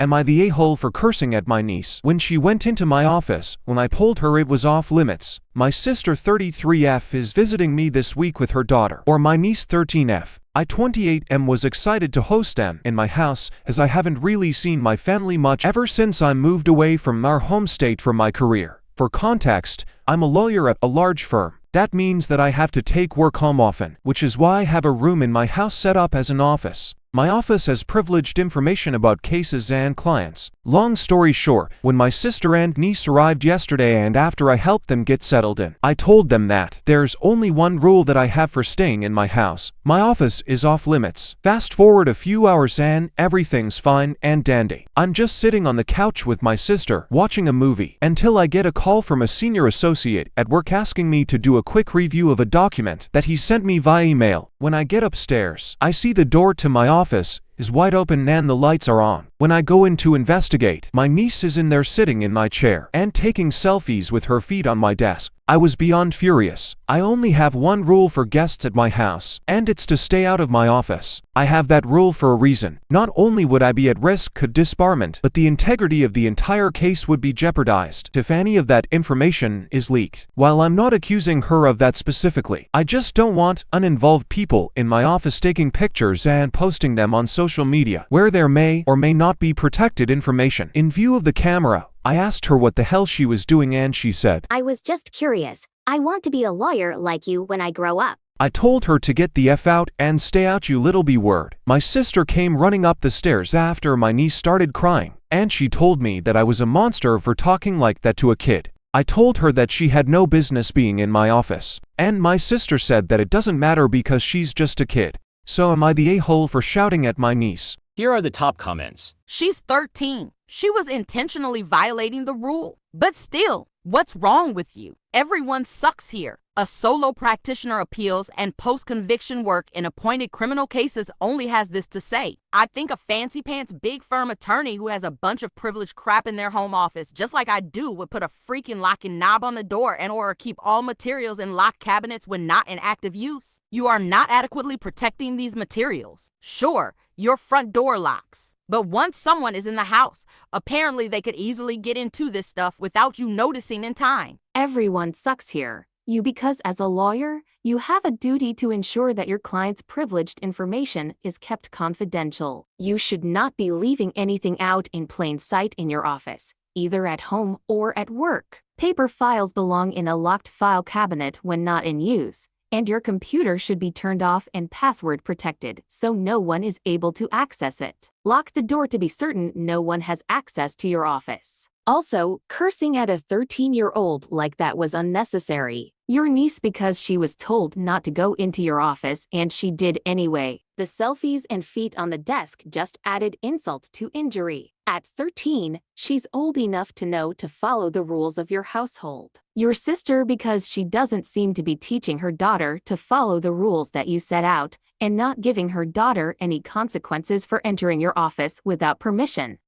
Am I the a-hole for cursing at my niece when she went into my office when I told her it was off limits? My sister 33F is visiting me this week with her daughter. Or my niece 13F. I 28M was excited to host them in my house as I haven't really seen my family much ever since I moved away from our home state for my career. For context, I'm a lawyer at a large firm. That means that I have to take work home often, which is why I have a room in my house set up as an office. My office has privileged information about cases and clients. Long story short, when my sister and niece arrived yesterday and after I helped them get settled in, I told them that there's only one rule that I have for staying in my house. My office is off limits. Fast forward a few hours and everything's fine and dandy. I'm just sitting on the couch with my sister, watching a movie, until I get a call from a senior associate at work asking me to do a quick review of a document that he sent me via email. When I get upstairs, I see the door to my office is wide open and the lights are on. When I go in to investigate, my niece is in there sitting in my chair and taking selfies with her feet on my desk. I was beyond furious. I only have one rule for guests at my house, and it's to stay out of my office. I have that rule for a reason. Not only would I be at risk of disbarment, but the integrity of the entire case would be jeopardized if any of that information is leaked. While I'm not accusing her of that specifically, I just don't want uninvolved people in my office taking pictures and posting them on social media, where there may or may not be protected information. In view of the camera, I asked her what the hell she was doing and she said, "I was just curious. I want to be a lawyer like you when I grow up." I told her to get the F out and stay out, you little B-word. My sister came running up the stairs after my niece started crying, and she told me that I was a monster for talking like that to a kid. I told her that she had no business being in my office, and my sister said that it doesn't matter because she's just a kid. So am I the a-hole for shouting at my niece? Here are the top comments. She's 13. She was intentionally violating the rule. But still, what's wrong with you? Everyone sucks here. A solo practitioner appeals and post-conviction work in appointed criminal cases only has this to say. I think a fancy pants big firm attorney who has a bunch of privileged crap in their home office, just like I do, would put a freaking locking knob on the door and or keep all materials in locked cabinets when not in active use. You are not adequately protecting these materials. Sure, your front door locks. But once someone is in the house, apparently they could easily get into this stuff without you noticing in time. Everyone sucks here. Because as a lawyer, you have a duty to ensure that your client's privileged information is kept confidential. You should not be leaving anything out in plain sight in your office, either at home or at work. Paper files belong in a locked file cabinet when not in use, and your computer should be turned off and password protected so no one is able to access it. Lock the door to be certain no one has access to your office. Also, cursing at a 13-year-old like that was unnecessary. Your niece, because she was told not to go into your office and she did anyway. The selfies and feet on the desk just added insult to injury. At 13, she's old enough to know to follow the rules of your household. Your sister, because she doesn't seem to be teaching her daughter to follow the rules that you set out and not giving her daughter any consequences for entering your office without permission.